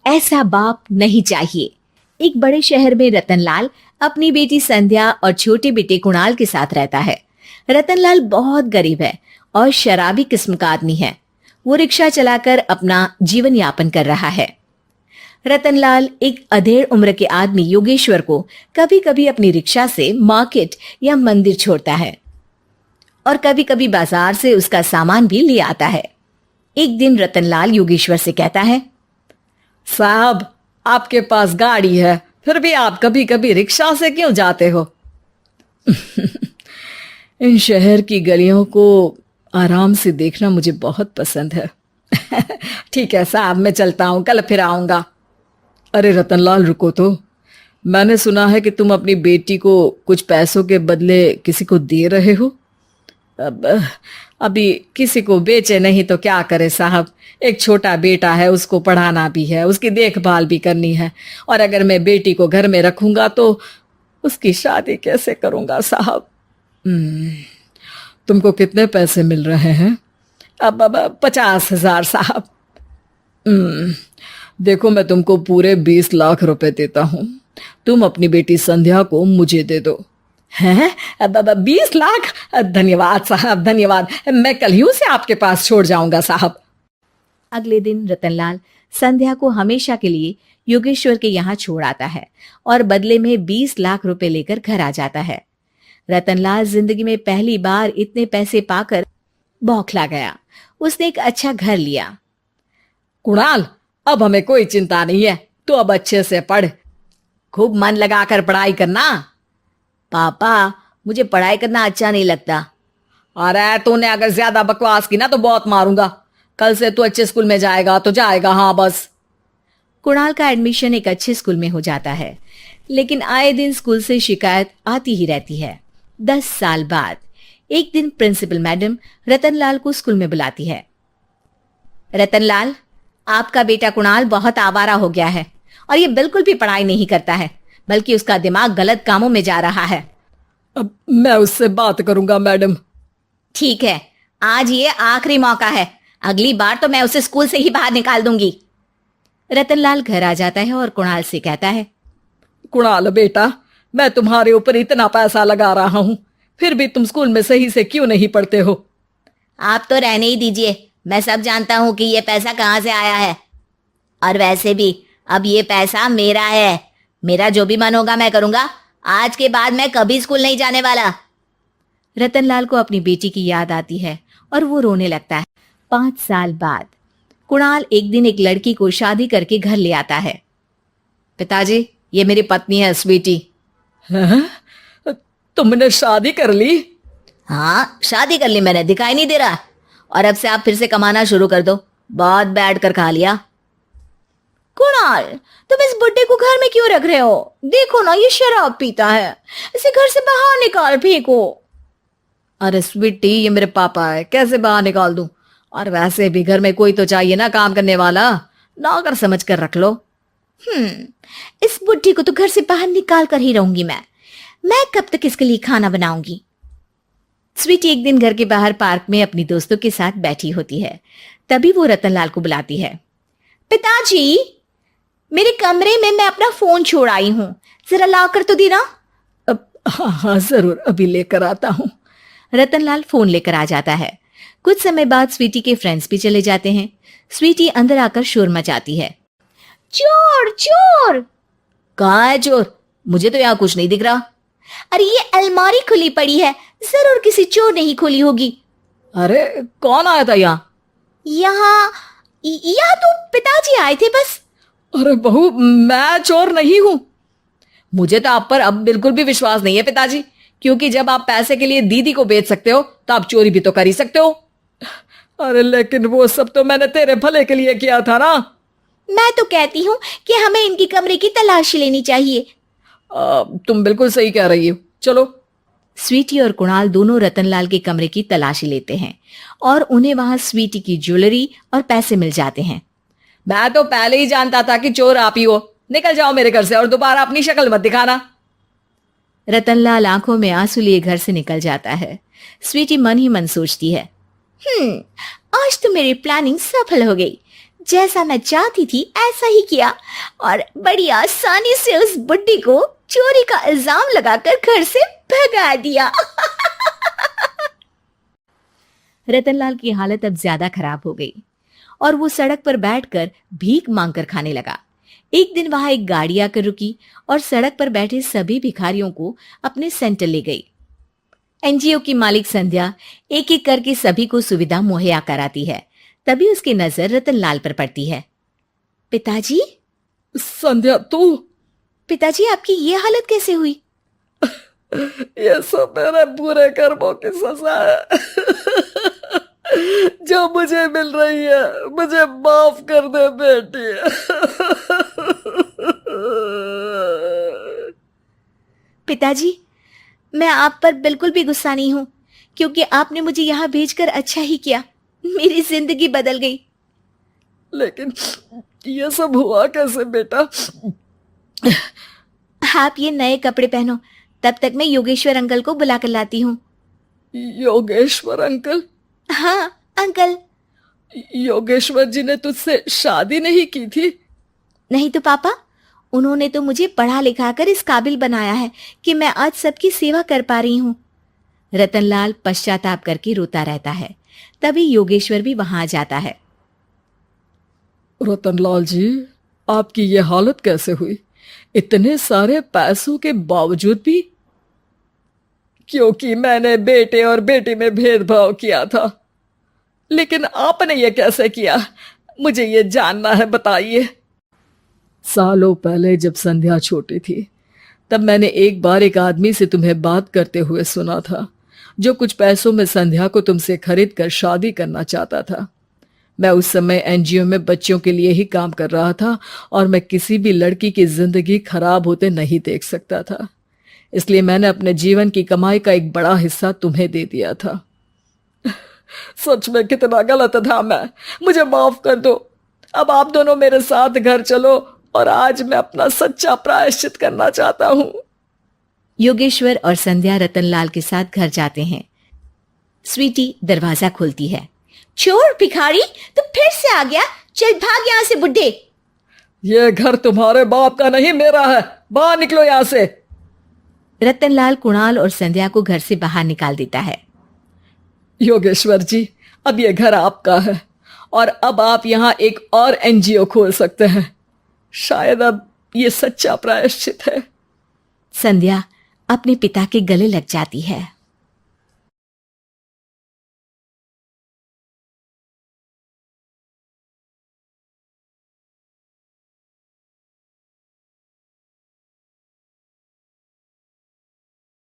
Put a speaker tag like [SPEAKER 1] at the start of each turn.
[SPEAKER 1] ऐसा बाप नहीं चाहिए। एक बड़े शहर में रतनलाल अपनी बेटी संध्या और छोटे बेटे कुणाल के साथ रहता है। रतनलाल बहुत गरीब है और शराबी किस्म का आदमी है। वो रिक्शा चलाकर अपना जीवन यापन कर रहा है। रतनलाल एक अधेड़ उम्र के आदमी योगेश्वर को कभी कभी अपनी रिक्शा से मार्केट या मंदिर छोड़ता है और कभी कभी बाजार से उसका सामान भी ले आता है। एक दिन रतनलाल योगेश्वर से कहता है,
[SPEAKER 2] साहब, आपके पास गाड़ी है, फिर भी आप कभी कभी रिक्शा से क्यों जाते हो? इन शहर की गलियों को आराम से देखना मुझे बहुत पसंद है। ठीक है साहब, मैं चलता हूँ, कल फिर आऊंगा। अरे रतनलाल, रुको तो। मैंने सुना है कि तुम अपनी बेटी को कुछ पैसों के बदले किसी को दे रहे हो। अभी किसी को बेचे नहीं तो क्या करे साहब। एक छोटा बेटा है, उसको पढ़ाना भी है, उसकी देखभाल भी करनी है, और अगर मैं बेटी को घर में रखूंगा तो उसकी शादी कैसे करूंगा साहब। तुमको कितने पैसे मिल रहे हैं? अब 50,000 साहब। देखो, मैं तुमको पूरे 20 लाख रुपए देता हूँ। तुम अपनी बेटी संध्या को मुझे दे दो। हैं? 20 लाख? धन्यवाद साहब, धन्यवाद। मैं कल ही उसे आपके पास छोड़ जाऊंगा साहब।
[SPEAKER 1] अगले दिन रतनलाल संध्या को हमेशा के लिए योगेश्वर के यहाँ छोड़ आता है और बदले में 20 लाख रुपए लेकर घर आ जाता है। रतनलाल जिंदगी में पहली बार इतने पैसे पाकर बौखला गया। उसने एक अच्छा घर लिया।
[SPEAKER 2] कुणाल, अब हमें कोई चिंता नहीं है, तो अब अच्छे से पढ़, खूब मन लगाकर पढ़ाई करना।
[SPEAKER 1] पापा, मुझे पढ़ाई करना अच्छा नहीं लगता।
[SPEAKER 2] अरे तूने अगर ज्यादा बकवास की ना तो बहुत मारूंगा। कल से तू अच्छे स्कूल में जाएगा तो जाएगा, हाँ बस।
[SPEAKER 1] कुणाल का एडमिशन एक अच्छे स्कूल में हो जाता है, लेकिन आए दिन स्कूल से शिकायत आती ही रहती है। 10 साल बाद एक दिन प्रिंसिपल मैडम रतनलाल को स्कूल में बुलाती है। रतनलाल, आपका बेटा कुणाल बहुत आवारा हो गया है और ये बिल्कुल भी पढ़ाई नहीं करता है, बल्कि उसका दिमाग गलत कामों में जा रहा है।
[SPEAKER 2] अब मैं उससे बात करूंगा मैडम।
[SPEAKER 1] ठीक है, आज ये आखिरी मौका है, अगली बार तो मैं उसे स्कूल से ही बाहर निकाल दूंगी। रतनलाल घर आ जाता है और कुणाल से कहता है,
[SPEAKER 2] कुणाल बेटा, मैं तुम्हारे ऊपर इतना पैसा लगा रहा हूं, फिर भी तुम स्कूल में सही से क्यों नहीं पढ़ते हो?
[SPEAKER 1] आप तो रहने ही दीजिए, मैं सब जानता हूं कि ये पैसा कहां से आया है। और वैसे भी अब ये पैसा मेरा है, मेरा जो भी मन होगा मैं करूंगा। आज के बाद मैं कभी स्कूल नहीं जाने वाला। रतनलाल को अपनी बेटी की याद आती है और वो रोने लगता है। 5 साल बाद कुणाल एक दिन एक लड़की को शादी करके घर ले आता है।
[SPEAKER 2] पिताजी, ये मेरी पत्नी है स्वीटी। तुमने शादी कर ली?
[SPEAKER 1] हाँ, शादी कर ली मैंने, दिखाई नहीं दे रहा। और अब से आप फिर से कमाना शुरू कर दो, बहुत बैठ कर खा लिया। कुणाल, तुम इस बुड्ढे को घर में क्यों रख रहे हो? देखो ना, ये शराब पीता है, इसे घर से बाहर निकाल फेंको।
[SPEAKER 2] अरे स्वीटी, ये मेरे पापा है, कैसे बाहर निकाल दूं? और वैसे भी घर में कोई तो चाहिए ना काम करने वाला, नौकर समझ कर रख लो।
[SPEAKER 1] इस बुड्ढी को तो घर से बाहर निकाल कर ही रहूंगी मैं कब तक इसके लिए खाना बनाऊंगी। स्वीटी एक दिन घर के बाहर पार्क में अपनी दोस्तों के साथ बैठी होती है। तभी वो रतनलाल को बुलाती है। पिताजी, मेरे कमरे में मैं अपना फोन छोड़ आई हूं, जरा लाकर तो देना।
[SPEAKER 2] हाँ जरूर, अभी लेकर आता हूं।
[SPEAKER 1] रतनलाल फोन लेकर आ जाता है। कुछ समय बाद स्वीटी के फ्रेंड्स भी चले जाते हैं। स्वीटी अंदर आकर शोर मचाती है। चोर चोर! कहाँ है चोर? मुझे तो यहाँ कुछ नहीं दिख रहा। अरे ये अलमारी खुली पड़ी है, जरूर किसी चोर ने ही खोली होगी।
[SPEAKER 2] अरे कौन आया था यहाँ?
[SPEAKER 1] यहाँ तो पिताजी आए थे बस।
[SPEAKER 2] अरे बहू, मैं चोर नहीं हूं। मुझे तो आप पर अब बिल्कुल भी विश्वास नहीं है पिताजी, क्योंकि जब आप पैसे के लिए दीदी को बेच सकते हो तो आप चोरी भी तो कर ही सकते हो। अरे लेकिन वो सब तो मैंने तेरे भले के लिए किया था ना।
[SPEAKER 1] मैं तो कहती हूँ कि हमें इनकी कमरे की तलाशी लेनी चाहिए।
[SPEAKER 2] तुम बिल्कुल सही कह रही हो, चलो।
[SPEAKER 1] स्वीटी और कुणाल दोनों रतनलाल के कमरे की तलाशी लेते हैं और उन्हें वहां स्वीटी की ज्वेलरी और पैसे मिल जाते हैं।
[SPEAKER 2] मैं तो पहले ही जानता था कि चोर आप ही हो। निकल जाओ मेरे घर से और दोबारा अपनी शक्ल मत दिखाना।
[SPEAKER 1] रतनलाल आंखों में आंसू लिए घर से निकल जाता है। स्वीटी मन ही मन सोचती है, आज तो मेरी प्लानिंग सफल हो गई। जैसा मैं चाहती थी ऐसा ही किया और बड़ी आसानी से उस बुड्ढी को चोरी का इल्जाम लगाकर घर से भगा दिया। रतनलाल की हालत अब ज्यादा खराब हो गई और वो सड़क पर बैठकर भीख मांगकर खाने लगा। एक दिन वहां एक गाड़ी आकर रुकी और सड़क पर बैठे सभी भिखारियों को अपने सेंटर ले गई। एनजीओ की मालिक संध्या एक एक करके सभी को सुविधा मुहैया कराती है। तभी उसकी नजर रतनलाल पर पड़ती है। पिताजी,
[SPEAKER 2] संध्या तू?
[SPEAKER 1] पिताजी आपकी ये हालत कैसे हुई?
[SPEAKER 2] ये सब मेरे बुरे कर्मों की सजा है जो मुझे मिल रही है। मुझे माफ कर दे बेटी।
[SPEAKER 1] पिताजी, मैं आप पर बिल्कुल भी गुस्सा नहीं हूं, क्योंकि आपने मुझे यहां भेजकर अच्छा ही किया। मेरी जिंदगी बदल गई।
[SPEAKER 2] लेकिन ये सब हुआ कैसे बेटा?
[SPEAKER 1] आप ये नए कपड़े पहनो, तब तक मैं योगेश्वर अंकल को बुला कर लाती हूँ।
[SPEAKER 2] योगेश्वर अंकल?
[SPEAKER 1] हाँ अंकल।
[SPEAKER 2] योगेश्वर जी ने तुझसे शादी नहीं की थी?
[SPEAKER 1] नहीं तो पापा, उन्होंने तो मुझे पढ़ा लिखा कर इस काबिल बनाया है कि मैं आज सबकी सेवा कर पा रही हूँ। रतनलाल पश्चाताप करके रोता रहता है। तभी योगेश्वर भी वहां आ जाता है।
[SPEAKER 2] रतनलाल जी, आपकी ये हालत कैसे हुई? इतने सारे पैसों के बावजूद भी? क्योंकि मैंने बेटे और बेटी में भेदभाव किया था। लेकिन आपने ये कैसे किया? मुझे ये जानना है, बताइए। सालों पहले जब संध्या छोटी थी, तब मैंने एक बार एक आदमी से तुम्हें बात करते हुए सुना था, जो कुछ पैसों में संध्या को तुमसे खरीद कर शादी करना चाहता था। मैं उस समय एनजीओ में बच्चों के लिए ही काम कर रहा था और मैं किसी भी लड़की की जिंदगी खराब होते नहीं देख सकता था। इसलिए मैंने अपने जीवन की कमाई का एक बड़ा हिस्सा तुम्हें दे दिया था। सच में कितना गलत था मैं। मुझे माफ कर दो। अब आप दोनों मेरे साथ घर चलो और आज मैं अपना सच्चा प्रायश्चित करना चाहता हूं।
[SPEAKER 1] योगेश्वर और संध्या रतनलाल के साथ घर जाते हैं। स्वीटी दरवाजा खोलती है। चोर भिखारी, तू फिर से आ गया? चल भाग यहाँ से बुड्ढे।
[SPEAKER 2] ये घर तुम्हारे बाप का नहीं, मेरा है। बाहर निकलो यहाँ से।
[SPEAKER 1] रतनलाल कुणाल और संध्या को घर से बाहर निकाल देता है।
[SPEAKER 2] योगेश्वर जी, अब ये घर आपका है और अब आप यहाँ एक और एनजीओ खोल सकते हैं। शायद अब ये सच्चा प्रायश्चित है।
[SPEAKER 1] संध्या अपने पिता के गले लग जाती है।